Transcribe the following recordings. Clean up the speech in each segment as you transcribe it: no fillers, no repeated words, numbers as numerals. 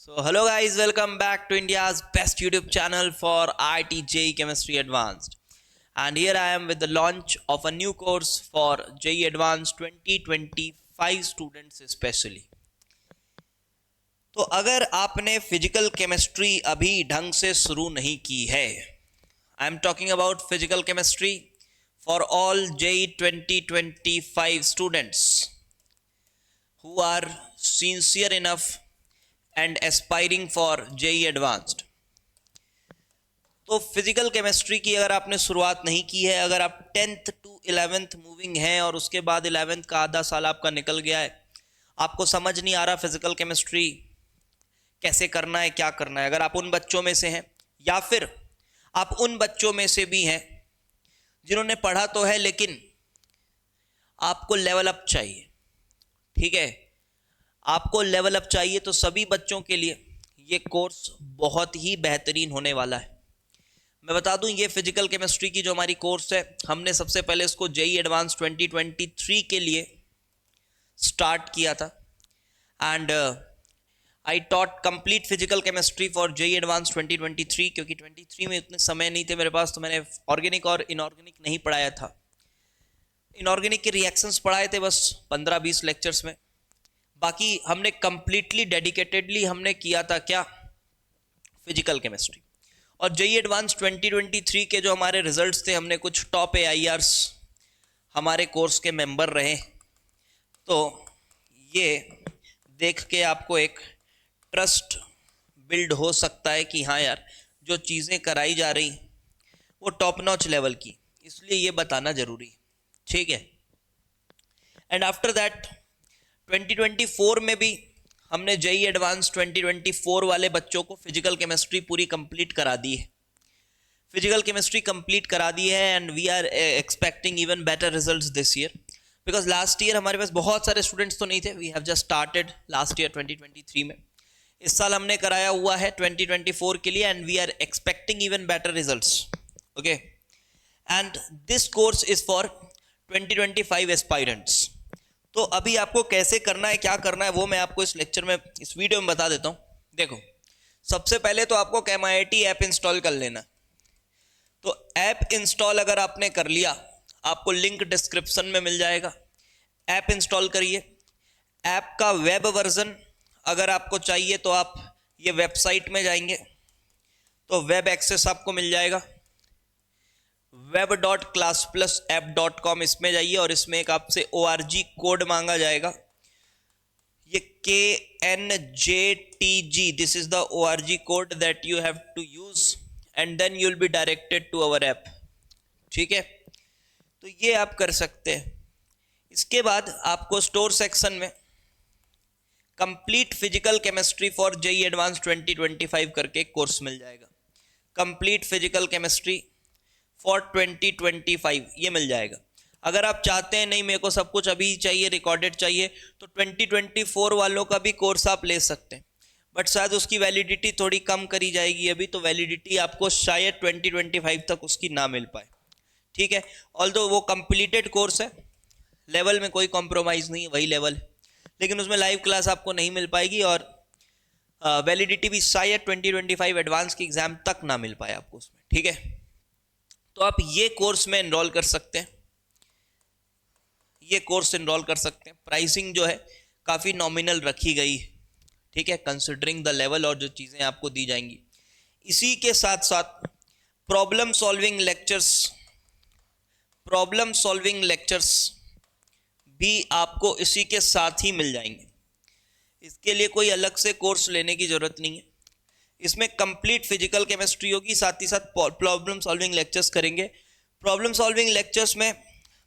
So hello guys, welcome back to India's best YouTube channel for IIT JEE Chemistry Advanced. And here I am with the launch of a new course for JEE Advanced 2025 students especially. तो अगर आपने physical chemistry अभी ढंग से शुरू नहीं की है, I am talking about physical chemistry for all JEE 2025 students who are sincere enough and aspiring for JEE Advanced. तो फिजिकल केमिस्ट्री की अगर आपने शुरुआत नहीं की है, अगर आप 10th to 11th मूविंग हैं और उसके बाद 11th का आधा साल आपका निकल गया है, आपको समझ नहीं आ रहा फिजिकल केमिस्ट्री कैसे करना है, क्या करना है, अगर आप उन बच्चों में से हैं या फिर आप उन बच्चों में से भी हैं जिन्होंने पढ़ा तो है लेकिन आपको लेवल अप चाहिए, ठीक है, आपको लेवल अप चाहिए, तो सभी बच्चों के लिए ये कोर्स बहुत ही बेहतरीन होने वाला है। मैं बता दूं, ये फिजिकल केमिस्ट्री की जो हमारी कोर्स है, हमने सबसे पहले इसको JEE एडवांस 2023 के लिए स्टार्ट किया था and I taught complete physical chemistry for JEE advance 2023, क्योंकि 23 में इतने समय नहीं थे मेरे पास, तो मैंने ऑर्गेनिक और इनऑर्गेनिक नहीं पढ़ाया था। इनऑर्गेनिक के रिएक्शंस पढ़ाए थे बस 15-20 लेक्चर्स में, बाकी हमने कंप्लीटली डेडिकेटेडली हमने किया था क्या, फिजिकल केमिस्ट्री। और JEE एडवांस 2023 के जो हमारे रिजल्ट्स थे, हमने कुछ टॉप AIRs हमारे कोर्स के मेंबर रहे, तो ये देख के आपको एक ट्रस्ट बिल्ड हो सकता है कि हाँ यार, जो चीज़ें कराई जा रही वो टॉप नॉच लेवल की, इसलिए ये बताना जरूरी है, ठीक है। एंड आफ्टर दैट 2024 में भी हमने JEE एडवांस 2024 वाले बच्चों को फिजिकल केमिस्ट्री पूरी कंप्लीट करा दी है, फिजिकल केमिस्ट्री कंप्लीट करा दी है and we are expecting even better results this year, because last year हमारे पास बहुत सारे स्टूडेंट्स तो नहीं थे, we have just started last year 2023 में। इस साल हमने कराया हुआ है 2024 के लिए and we are expecting even better results, okay. And this course is for 2025 aspirants. तो अभी आपको कैसे करना है, क्या करना है, वो मैं आपको इस लेक्चर में, इस वीडियो में बता देता हूँ। देखो, सबसे पहले तो आपको ChemIIT ऐप इंस्टॉल कर लेना। तो ऐप इंस्टॉल अगर आपने कर लिया, आपको लिंक डिस्क्रिप्शन में मिल जाएगा, ऐप इंस्टॉल करिए। ऐप का वेब वर्जन अगर आपको चाहिए तो आप ये वेबसाइट में जाएंगे तो वेब एक्सेस आपको मिल जाएगा, web.classplasapp.com, इसमें जाइए और इसमें एक आपसे ORG कोड मांगा जाएगा, ये KNJTG, this is the ORG code that you have to use and then you will be directed to our app, ठीक है। तो ये आप कर सकते हैं। इसके बाद आपको स्टोर सेक्शन में complete physical chemistry for JEE advance 2025 करके कोर्स मिल जाएगा, कंप्लीट फिजिकल केमिस्ट्री फॉर 2025 ये मिल जाएगा। अगर आप चाहते हैं नहीं मेरे को सब कुछ अभी चाहिए, रिकॉर्डेड चाहिए, तो 2024 वालों का भी कोर्स आप ले सकते हैं, बट शायद उसकी वैलिडिटी थोड़ी कम करी जाएगी अभी, तो वैलिडिटी आपको शायद 2025 तक उसकी ना मिल पाए, ठीक है। ऑल्दो वो कंप्लीटेड कोर्स है, लेवल में कोई कॉम्प्रोमाइज़ नहीं है, वही लेवल है, लेकिन उसमें लाइव क्लास आपको नहीं मिल पाएगी और वैलिडिटी भी शायद 2025 एडवांस के एग्जाम तक ना मिल पाए आपको उसमें, ठीक है। तो आप ये कोर्स में एनरोल कर सकते हैं, ये कोर्स एनरोल कर सकते हैं। प्राइसिंग जो है काफ़ी नॉमिनल रखी गई है, ठीक है, कंसिडरिंग द लेवल और जो चीज़ें आपको दी जाएंगी। इसी के साथ साथ प्रॉब्लम सॉल्विंग लेक्चर्स भी आपको इसी के साथ ही मिल जाएंगे, इसके लिए कोई अलग से कोर्स लेने की ज़रूरत नहीं है। इसमें कंप्लीट फिजिकल केमिस्ट्री होगी, साथ ही साथ प्रॉब्लम सॉल्विंग लेक्चर्स करेंगे। प्रॉब्लम सॉल्विंग लेक्चर्स में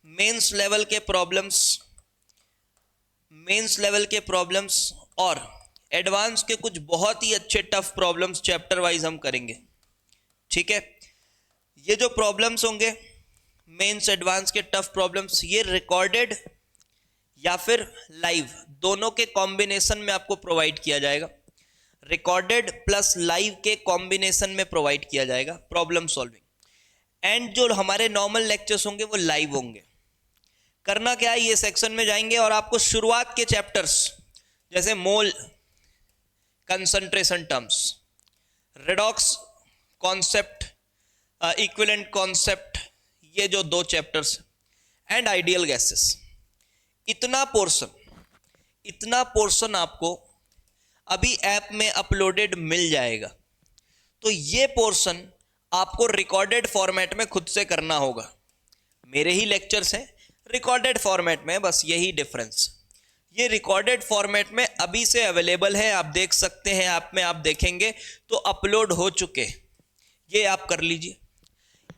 मेंस लेवल के प्रॉब्लम्स और एडवांस के कुछ बहुत ही अच्छे टफ प्रॉब्लम्स चैप्टर वाइज हम करेंगे, ठीक है। ये जो प्रॉब्लम्स होंगे मेंस एडवांस के टफ प्रॉब्लम्स, ये रिकॉर्डेड या फिर लाइव दोनों के कॉम्बिनेशन में आपको प्रोवाइड किया जाएगा, रिकॉर्डेड प्लस लाइव के कॉम्बिनेशन में प्रोवाइड किया जाएगा प्रॉब्लम सॉल्विंग। एंड जो हमारे नॉर्मल लेक्चर्स होंगे वो लाइव होंगे। करना क्या है, ये सेक्शन में जाएंगे और आपको शुरुआत के चैप्टर्स जैसे mole concentration terms, redox concept, equivalent concept, ये जो 2 चैप्टर्स, एंड आइडियल गैसेस। इतना पोर्शन आपको अभी ऐप में अपलोडेड मिल जाएगा। तो ये पोर्शन आपको रिकॉर्डेड फॉर्मेट में खुद से करना होगा। मेरे ही लेक्चर्स हैं रिकॉर्डेड फॉर्मेट में, बस यही डिफरेंस। ये रिकॉर्डेड फॉर्मेट में अभी से अवेलेबल है, आप देख सकते हैं। ऐप में आप देखेंगे तो अपलोड हो चुके, ये आप कर लीजिए।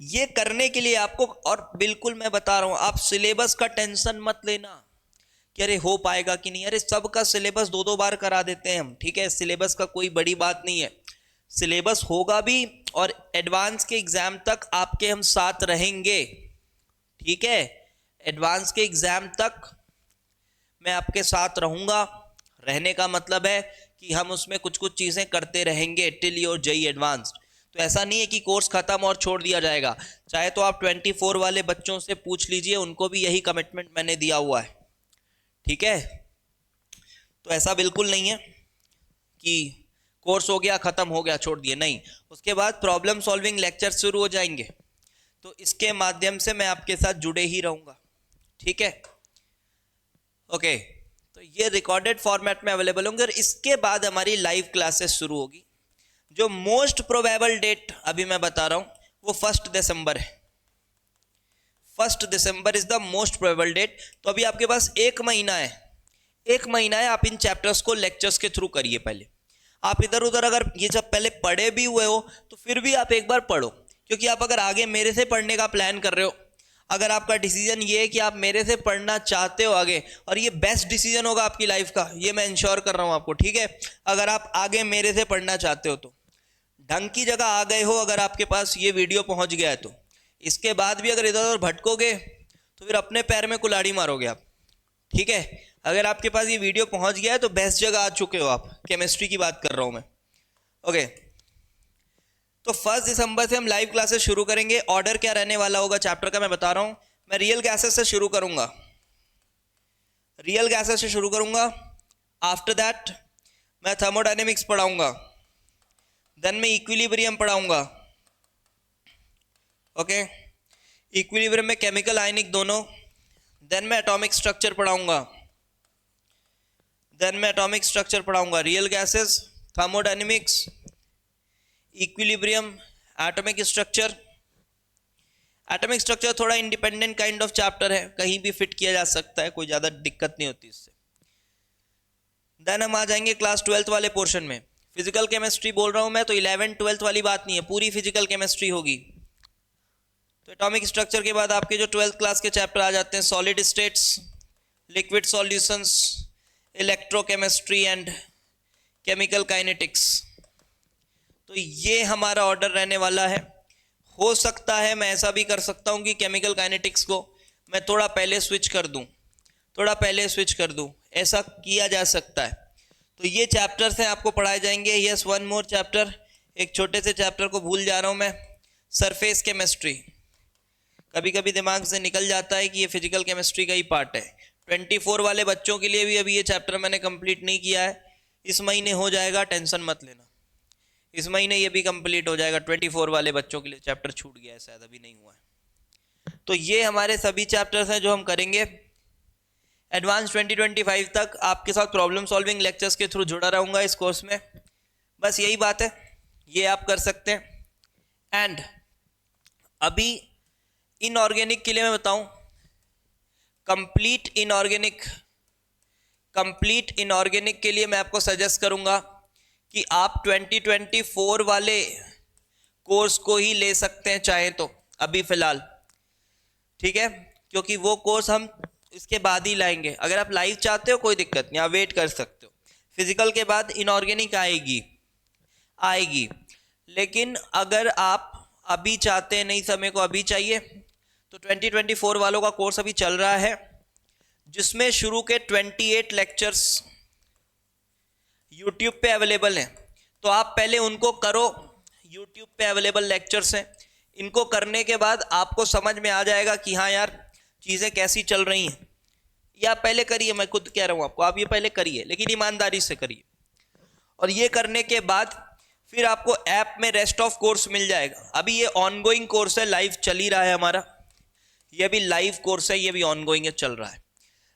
ये करने के लिए आपको, और बिल्कुल मैं बता रहा हूं, आप सिलेबस का टेंशन मत लेना कि अरे हो पाएगा कि नहीं। अरे सबका सिलेबस 2-2 बार करा देते हैं हम, ठीक है। सिलेबस का कोई बड़ी बात नहीं है, सिलेबस होगा भी, और एडवांस के एग्जाम तक आपके हम साथ रहेंगे, ठीक है। एडवांस के एग्जाम तक मैं आपके साथ रहूंगा। रहने का मतलब है कि हम उसमें कुछ कुछ चीजें करते रहेंगे टिल योर जेईई एडवांस्ड। तो ऐसा नहीं है कि कोर्स खत्म और छोड़ दिया जाएगा। चाहे तो आप 24 वाले बच्चों से पूछ लीजिए, उनको भी यही कमिटमेंट मैंने दिया हुआ है, ठीक है। तो ऐसा बिल्कुल नहीं है कि कोर्स हो गया खत्म हो गया छोड़ दिए, नहीं। उसके बाद प्रॉब्लम सॉल्विंग लेक्चर शुरू हो जाएंगे, तो इसके माध्यम से मैं आपके साथ जुड़े ही रहूंगा, ठीक है। ओके, तो ये रिकॉर्डेड फॉर्मेट में अवेलेबल होंगे, और इसके बाद हमारी लाइव क्लासेस शुरू होगी। जो मोस्ट प्रोबेबल डेट अभी मैं बता रहा हूं वो 1 दिसंबर है। 1 December is the most probable date. तो अभी आपके पास 1 महीना है, 1 महीना है। आप इन चैप्टर्स को लेक्चर्स के थ्रू करिए। पहले आप इधर उधर अगर ये सब पहले पढ़े भी हुए हो तो फिर भी आप एक बार पढ़ो, क्योंकि आप अगर आगे मेरे से पढ़ने का प्लान कर रहे हो, अगर आपका डिसीजन ये है कि आप मेरे से पढ़ना चाहते हो आगे, और ये बेस्ट डिसीजन होगा आपकी लाइफ का, ये मैं इंश्योर कर रहा हूं आपको, ठीक है। अगर आप आगे मेरे से पढ़ना चाहते हो तो ढंग की जगह आ गए हो, अगर आपके पास ये वीडियो पहुंच गया है तो इसके बाद भी अगर इधर उधर भटकोगे तो फिर अपने पैर में कुल्हाड़ी मारोगे आप, ठीक है। अगर आपके पास ये वीडियो पहुंच गया है तो बेस्ट जगह आ चुके हो आप। केमिस्ट्री की बात कर रहा हूं मैं, ओके। तो 1 दिसंबर से हम लाइव क्लासेस शुरू करेंगे। ऑर्डर क्या रहने वाला होगा चैप्टर का मैं बता रहा हूं। मैं रियल गैसेस से शुरू करूंगा, रियल गैसेस से शुरू करूंगा। आफ्टर दैट मैं थर्मोडायनेमिक्स पढ़ाऊंगा, देन मैं इक्विलिब्रियम पढ़ाऊंगा, ओके। इक्विलिब्रियम में केमिकल आयनिक दोनों। देन मैं एटॉमिक स्ट्रक्चर पढ़ाऊंगा, देन मैं एटॉमिक स्ट्रक्चर पढ़ाऊंगा। Real gases, thermodynamics, equilibrium, atomic structure. Atomic structure थोड़ा इंडिपेंडेंट काइंड ऑफ चैप्टर है, कहीं भी फिट किया जा सकता है, कोई ज़्यादा दिक्कत नहीं होती इससे। देन हम आ जाएंगे क्लास 12th वाले पोर्शन में। फिजिकल केमिस्ट्री बोल रहा हूं मैं, तो 11th 12th वाली बात नहीं है, पूरी फिजिकल केमिस्ट्री होगी। तो एटॉमिक स्ट्रक्चर के बाद आपके जो 12th क्लास के चैप्टर आ जाते हैं, solid states, liquid solutions, electrochemistry and chemical kinetics. तो ये हमारा ऑर्डर रहने वाला है। हो सकता है मैं ऐसा भी कर सकता हूं कि केमिकल काइनेटिक्स को मैं थोड़ा पहले स्विच कर दूं, ऐसा किया जा सकता है। तो ये चैप्टर्स हैं आपको पढ़ाए जाएंगे। यस, वन मोर चैप्टर, एक छोटे से चैप्टर को भूल जा रहा हूं मैं, सरफेस केमिस्ट्री। कभी कभी दिमाग से निकल जाता है कि ये फिजिकल केमिस्ट्री का ही पार्ट है। 24 वाले बच्चों के लिए भी अभी ये चैप्टर मैंने कंप्लीट नहीं किया है, इस महीने हो जाएगा, टेंशन मत लेना। इस महीने ये भी कंप्लीट हो जाएगा। 24 वाले बच्चों के लिए चैप्टर छूट गया है, शायद अभी नहीं हुआ है। तो ये हमारे सभी चैप्टर्स हैं जो हम करेंगे। एडवांस 2025 तक आपके साथ प्रॉब्लम सॉल्विंग लेक्चर्स के थ्रू जुड़ा रहूंगा इस कोर्स में। बस यही बात है, ये आप कर सकते हैं। एंड अभी इनऑर्गेनिक के लिए मैं बताऊं, कंप्लीट इनऑर्गेनिक के लिए मैं आपको सजेस्ट करूंगा कि आप 2024 वाले कोर्स को ही ले सकते हैं चाहे तो अभी फिलहाल, ठीक है, क्योंकि वो कोर्स हम इसके बाद ही लाएंगे। अगर आप लाइव चाहते हो कोई दिक्कत नहीं, आप वेट कर सकते हो। फिजिकल के बाद इनऑर्गेनिक आएगी, लेकिन अगर आप अभी चाहते हैं, नहीं समय को अभी चाहिए, तो 2024 वालों का कोर्स अभी चल रहा है, जिसमें शुरू के 28 लेक्चर्स YouTube पे अवेलेबल हैं। तो आप पहले उनको करो, YouTube पे अवेलेबल लेक्चर्स हैं। इनको करने के बाद आपको समझ में आ जाएगा कि हाँ यार चीज़ें कैसी चल रही हैं। ये आप पहले करिए, मैं खुद कह रहा हूँ आपको, आप ये पहले करिए, लेकिन ईमानदारी से करिए, और ये करने के बाद फिर आपको ऐप में रेस्ट ऑफ कोर्स मिल जाएगा। अभी ये ऑनगोइंग कोर्स है, लाइव चल ही रहा है हमारा, ये भी लाइव कोर्स है, ये भी ऑनगोइंग है, चल रहा है।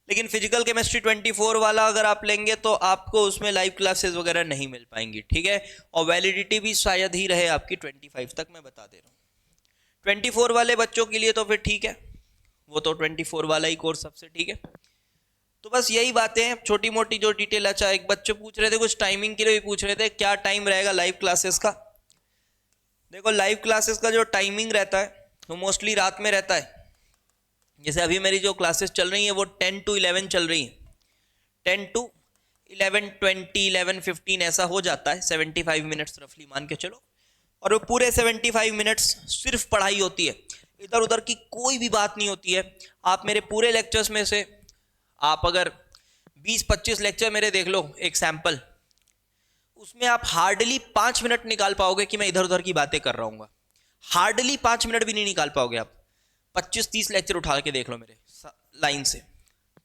लेकिन फिजिकल केमिस्ट्री 24 वाला अगर आप लेंगे तो आपको उसमें लाइव क्लासेस वगैरह नहीं मिल पाएंगी, ठीक है। और वैलिडिटी भी शायद ही रहे आपकी 25 तक, मैं बता दे रहा हूँ। 24 वाले बच्चों के लिए तो फिर ठीक है, वो तो 24 वाला ही कोर्स सबसे ठीक है। तो बस यही बातें हैं, छोटी मोटी जो डिटेल। अच्छा, एक बच्चे पूछ रहे थे कुछ टाइमिंग के लिए भी पूछ रहे थे, क्या टाइम रहेगा लाइव क्लासेस का। देखो, लाइव क्लासेस का जो टाइमिंग रहता है वो मोस्टली रात में रहता है। जैसे अभी मेरी जो क्लासेस चल रही हैं वो 10 to 11 चल रही हैं, 10 to 11:20 11:15 ऐसा हो जाता है, 75 मिनट्स रफली मान के चलो। और वो पूरे 75 मिनट्स सिर्फ पढ़ाई होती है, इधर उधर की कोई भी बात नहीं होती है। आप मेरे पूरे लेक्चर्स में से आप अगर 20-25 लेक्चर मेरे देख लो, एक सैंपल, उसमें आप हार्डली 5 मिनट निकाल पाओगे कि मैं इधर उधर की बातें कर रहा हूँ। हार्डली 5 मिनट भी नहीं निकाल पाओगे आप। 25-30 लेक्चर उठा के देख लो मेरे लाइन से,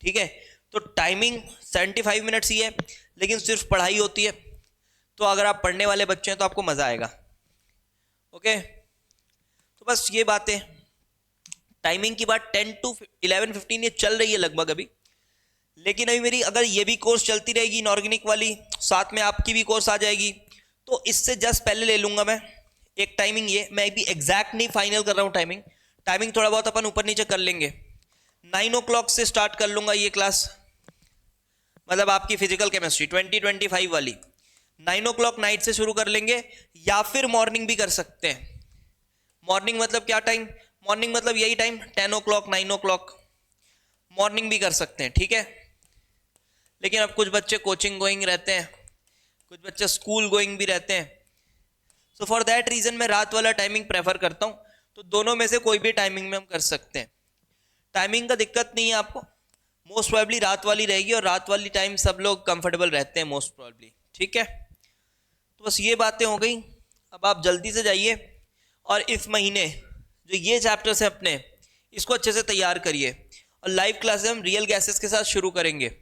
ठीक है। तो टाइमिंग 75 मिनट्स ही है, लेकिन सिर्फ पढ़ाई होती है। तो अगर आप पढ़ने वाले बच्चे हैं तो आपको मजा आएगा, ओके। तो बस ये बातें, टाइमिंग की बात 10 to 11:15 ये चल रही है लगभग अभी। लेकिन अभी मेरी अगर ये भी कोर्स चलती रहेगी इनऑर्गेनिक वाली, साथ में आपकी भी कोर्स आ जाएगी, तो इससे जस्ट पहले ले लूंगा मैं एक टाइमिंग। ये मैं भी एग्जैक्ट नहीं फाइनल कर रहा हूँ टाइमिंग थोड़ा बहुत अपन ऊपर नीचे कर लेंगे। 9 o'clock से स्टार्ट कर लूंगा ये क्लास, मतलब आपकी फिजिकल केमिस्ट्री 2025 वाली 9 o'clock नाइट से शुरू कर लेंगे, या फिर मॉर्निंग भी कर सकते हैं। मॉर्निंग मतलब क्या टाइम, मॉर्निंग मतलब यही टाइम 10 o'clock 9 o'clock, मॉर्निंग भी कर सकते हैं, ठीक है। लेकिन अब कुछ बच्चे कोचिंग गोइंग रहते हैं, कुछ बच्चे स्कूल गोइंग भी रहते हैं, सो फॉर दैट रीजन मैं रात वाला टाइमिंग प्रेफर करता हूँ। तो दोनों में से कोई भी टाइमिंग में हम कर सकते हैं, टाइमिंग का दिक्कत नहीं है आपको। मोस्ट प्रोबेबली रात वाली रहेगी, और रात वाली टाइम सब लोग कंफर्टेबल रहते हैं मोस्ट प्रोबेबली, ठीक है। तो बस ये बातें हो गई। अब आप जल्दी से जाइए और इस महीने जो ये चैप्टर्स हैं अपने, इसको अच्छे से तैयार करिए। और लाइव क्लासेस हम रियल गैसेस के साथ शुरू करेंगे,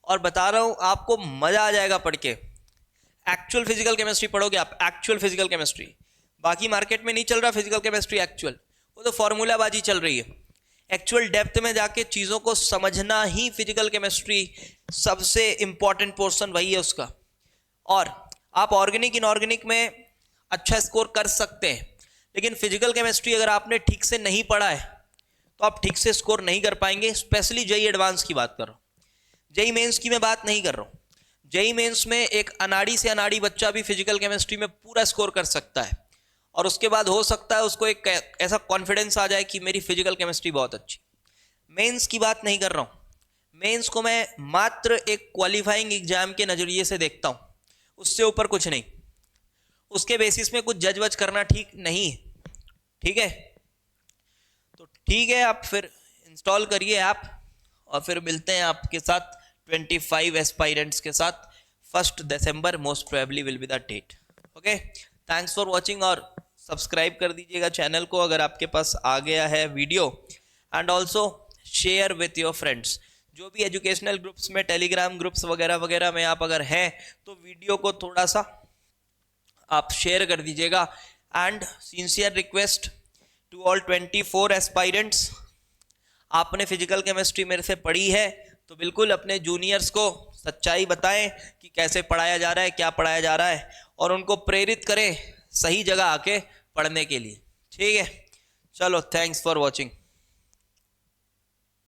और बता रहा हूँ आपको मजा आ जाएगा पढ़ के। एक्चुअल फिजिकल केमिस्ट्री पढ़ोगे आप, एक्चुअल फिजिकल केमिस्ट्री। बाकी मार्केट में नहीं चल रहा फिजिकल केमिस्ट्री एक्चुअल, वो तो फॉर्मूलाबाजी चल रही है। एक्चुअल डेप्थ में जाके चीज़ों को समझना ही फिजिकल केमिस्ट्री सबसे इंपॉर्टेंट पोर्शन वही है उसका। और आप ऑर्गेनिक इनऑर्गेनिक में अच्छा स्कोर कर सकते हैं, लेकिन फिजिकल केमिस्ट्री अगर आपने ठीक से नहीं पढ़ा है तो आप ठीक से स्कोर नहीं कर पाएंगे। स्पेशली जेई एडवांस की बात कर रहा हूँ, जेई मेंस की मैं बात नहीं कर रहा हूँ। जेई मेंस में एक अनाड़ी से अनाड़ी बच्चा भी फिजिकल केमिस्ट्री में पूरा स्कोर कर सकता है, और उसके बाद हो सकता है उसको एक ऐसा कॉन्फिडेंस आ जाए कि मेरी फिजिकल केमिस्ट्री बहुत अच्छी। मेंस की बात नहीं कर रहा हूँ, मेंस को मैं मात्र एक क्वालिफाइंग एग्जाम के नज़रिए से देखता हूँ, उससे ऊपर कुछ नहीं। उसके बेसिस में कुछ जज वज करना ठीक नहीं है, ठीक है। तो ठीक है, आप फिर इंस्टॉल करिए ऐप, और फिर मिलते हैं आपके साथ 25 एस्पायरेंट्स के साथ। 1 December most probably will be the date, okay. Thanks for watching, और सब्सक्राइब कर दीजिएगा चैनल को अगर आपके पास आ गया है video, and also share with your friends. जो भी एजुकेशनल ग्रुप्स में, टेलीग्राम ग्रुप्स वगैरह वगैरह में आप अगर हैं तो वीडियो को थोड़ा सा आप शेयर कर दीजिएगा। And sincere request to all 24 aspirants, आपने फिजिकल केमिस्ट्री मेरे से पढ़ी है तो बिल्कुल अपने जूनियर्स को सच्चाई बताएं कि कैसे पढ़ाया जा रहा है, क्या पढ़ाया जा रहा है, और उनको प्रेरित करें सही जगह आके पढ़ने के लिए, ठीक है। चलो, थैंक्स फॉर वॉचिंग।